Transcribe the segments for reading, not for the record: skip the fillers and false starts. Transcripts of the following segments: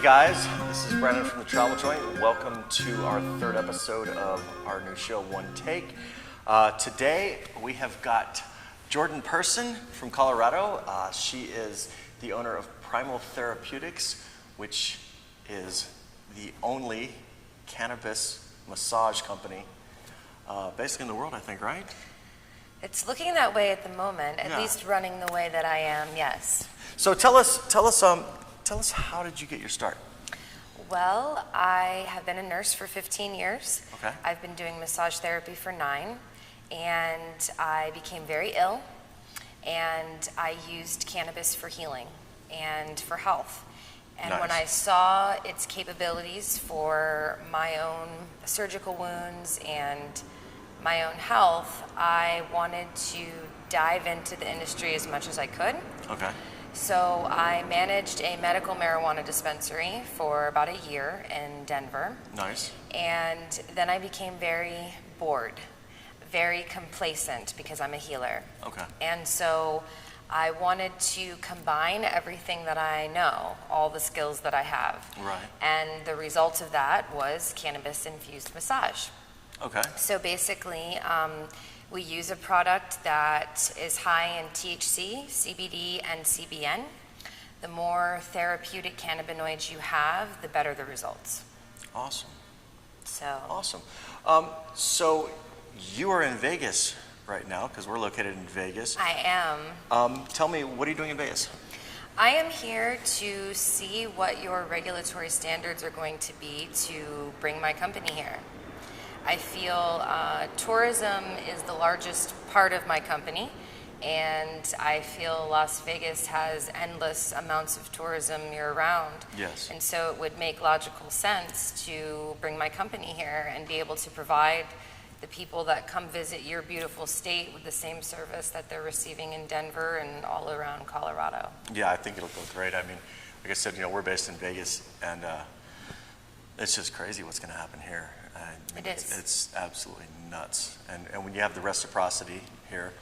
guys, this is Brandon from the Travel Joint. Welcome to our third episode of our new show, One Take. Today we have got Jordan Person from Colorado. She is the owner of Primal Therapeutics, which is the only cannabis massage company basically in the world, I think, right? It's looking that way at the moment, at least running the way that I am, yes. So tell us, how did you get your start? Well, I have been a nurse for 15 years. Okay. I've been doing massage therapy for 9, and I became very ill, and I used cannabis for healing and for health. And Nice. when I saw its capabilities for my own surgical wounds and my own health, I wanted to dive into the industry as much as I could. Okay. So I managed a medical marijuana dispensary for about a year in Denver. Nice. And then I became very bored, very complacent because I'm a healer. Okay. And so I wanted to combine everything that I know, all the skills that I have. Right. And the result of that was cannabis-infused massage. Okay. So basically, we use a product that is high in THC, CBD, and CBN. The more therapeutic cannabinoids you have, the better the results. Awesome. So Awesome. So you are in Vegas right now because we're located in Vegas. I am. Tell me, what are you doing in Vegas? I am here to see what your regulatory standards are going to be to bring my company here. I feel tourism is the largest part of my company, and I feel Las Vegas has endless amounts of tourism year-round. Yes. And so it would make logical sense to bring my company here and be able to provide the people that come visit your beautiful state with the same service that they're receiving in Denver and all around Colorado. Yeah, I think it'll go great. I mean, like I said, we're based in Vegas, and it's just crazy what's going to happen here. I mean, It is. It's absolutely nuts. And when you have the reciprocity here,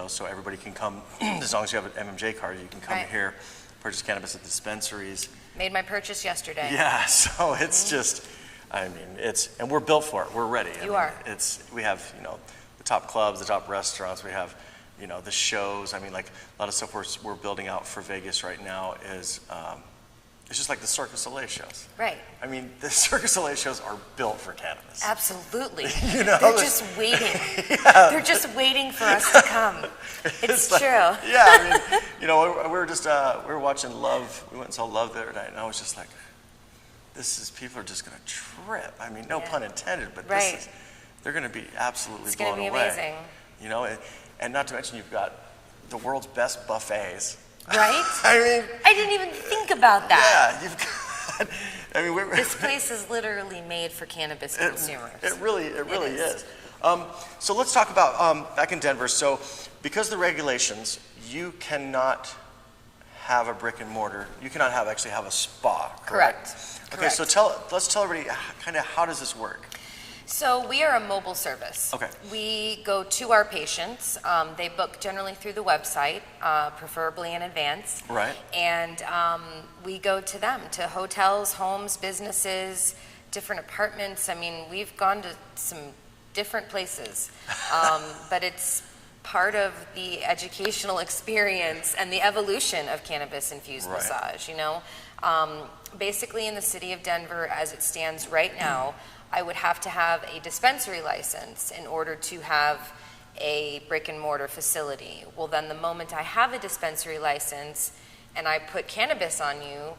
so everybody can come, as long as you have an MMJ card, you can come Right. here, purchase cannabis at dispensaries. Made my purchase yesterday. Yeah, so it's just, I mean, and we're built for it. We're ready. You are. We have, the top clubs, the top restaurants. We have, the shows. I mean, like a lot of stuff we're building out for Vegas right now is, it's just like the Cirque du Soleil shows. Right. I mean, the Cirque du Soleil shows are built for cannabis. Absolutely. They're just waiting. Yeah. They're just waiting for us to come. It's true. Yeah, I mean, we were just, we were watching Love. We went and saw Love the other night, and I was just like, people are just going to trip. I mean, no pun intended, but Right. they're going to be absolutely It's blown going to be away. amazing. And not to mention you've got the world's best buffets. Right? I mean, I didn't even think about that. yeah, you've got, I mean, This place is literally made for cannabis consumers. It really is. is. So let's talk about back in Denver. So because the regulations, you cannot have a brick and mortar. You cannot actually have a spa. Correct. Okay. So let's tell everybody kind of how does this work. So we are a mobile service. Okay. We go to our patients. They book generally through the website, preferably in advance. Right. And we go to them, to hotels, homes, businesses, different apartments. I mean, we've gone to some different places, but it's part of the educational experience and the evolution of cannabis-infused Right. massage, Basically, in the city of Denver, as it stands right now, I would have to have a dispensary license in order to have a brick and mortar facility. Well, then the moment I have a dispensary license and I put cannabis on you,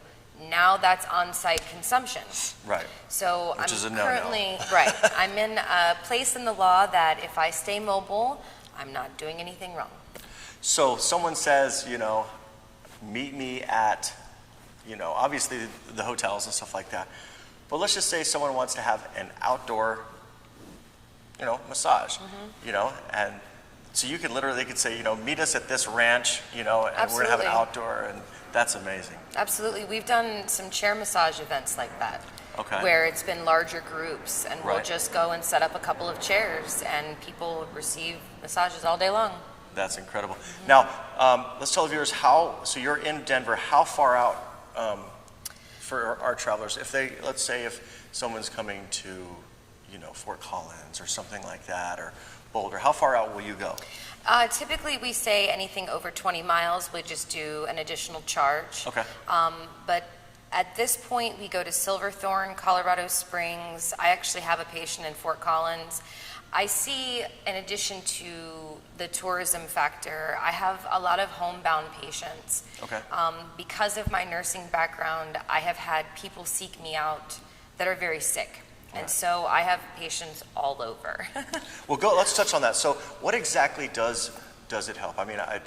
now that's on-site consumption. Right. So Which I'm is a no-no. currently, right, I'm in a place in the law that if I stay mobile, I'm not doing anything wrong. So someone says, meet me at, obviously the hotels and stuff like that. But let's just say someone wants to have an outdoor, massage, and so you can literally, they could say, meet us at this ranch, and we're gonna have an outdoor, and that's amazing. Absolutely. We've done some chair massage events like that. Okay. Where it's been larger groups, and we'll Right. just go and set up a couple of chairs, and people receive massages all day long. That's incredible. Now, let's tell the viewers so you're in Denver, how far out for our travelers, if they, let's say if someone's coming to, Fort Collins or something like that, or Boulder, how far out will you go? Typically, we say anything over 20 miles, we just do an additional charge. Okay. But at this point, we go to Silverthorne, Colorado Springs. I actually have a patient in Fort Collins. I see, in addition to the tourism factor, I have a lot of homebound patients. Okay. Because of my nursing background, I have had people seek me out that are very sick. And so I have patients all over. Well, let's touch on that. So what exactly does it help? I mean, I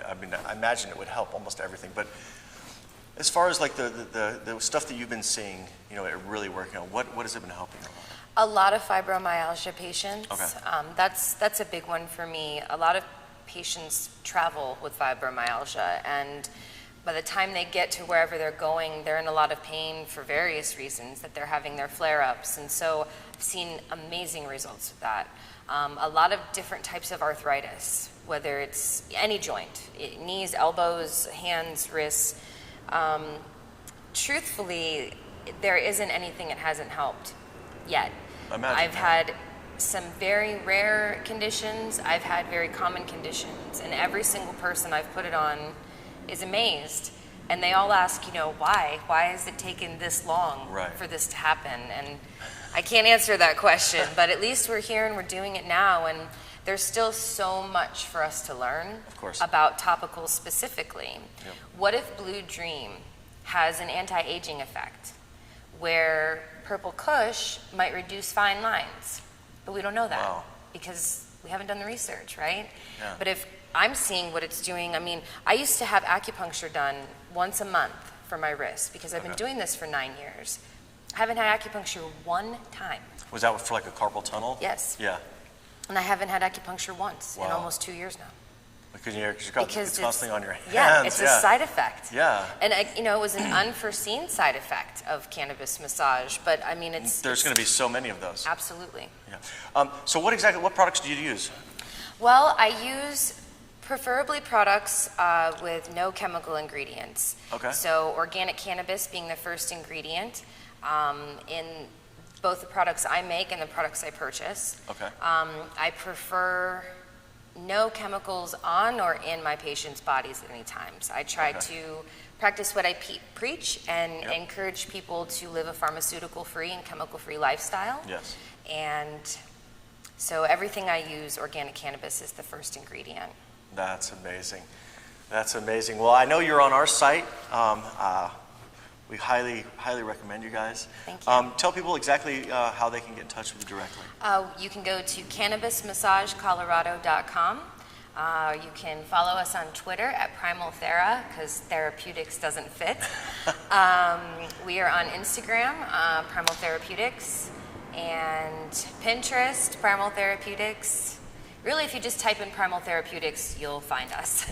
imagine it would help almost everything, but as far as like the stuff that you've been seeing, it really working on, what has it been helping a lot? A lot of fibromyalgia patients. Okay. That's a big one for me. A lot of patients travel with fibromyalgia, and by the time they get to wherever they're going, they're in a lot of pain for various reasons, that they're having their flare-ups. And so I've seen amazing results with that. A lot of different types of arthritis, whether it's any joint, knees, elbows, hands, wrists. Truthfully, there isn't anything it hasn't helped yet. I've had some very rare conditions. I've had very common conditions. And every single person I've put it on is amazed, and they all ask, why has it taken this long for this to happen? And I can't answer that question, but at least we're here and we're doing it now, and there's still so much for us to learn about topicals specifically. Yep. What if Blue Dream has an anti-aging effect where Purple Kush might reduce fine lines? But we don't know that because we haven't done the research, right? Yeah. But if I'm seeing what it's doing. I mean, I used to have acupuncture done once a month for my wrist because I've been doing this for 9 years. I haven't had acupuncture one time. Was that for like a carpal tunnel? Yes. Yeah. And I haven't had acupuncture once in almost 2 years now. Because it's constantly on your hands. Yeah, it's a side effect. Yeah. And it was an unforeseen side effect of cannabis massage, but I mean, there's going to be so many of those. Absolutely. Yeah. So what products do you use? Well, I use preferably products with no chemical ingredients. Okay. So organic cannabis being the first ingredient in both the products I make and the products I purchase. Okay. I prefer no chemicals on or in my patients' bodies at any times. I try to practice what I preach and encourage people to live a pharmaceutical-free and chemical-free lifestyle. Yes. And so everything I use, organic cannabis is the first ingredient. That's amazing. That's amazing. Well, I know you're on our site. We highly recommend you guys. Thank you. Tell people exactly how they can get in touch with you directly. You can go to cannabismassagecolorado.com. You can follow us on Twitter at Primal Thera, because Therapeutics doesn't fit. We are on Instagram, Primal Therapeutics, and Pinterest, Primal Therapeutics. Really, if you just type in Primal Therapeutics, you'll find us.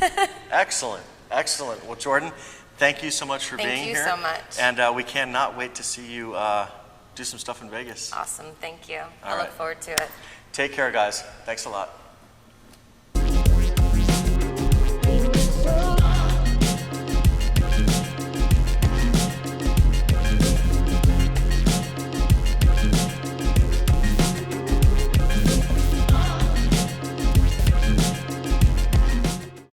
Excellent. Excellent. Well, Jordan, thank you so much for being here. Thank you so much. And we cannot wait to see you do some stuff in Vegas. Awesome. Thank you. All I right. look forward to it. Take care, guys. Thanks a lot.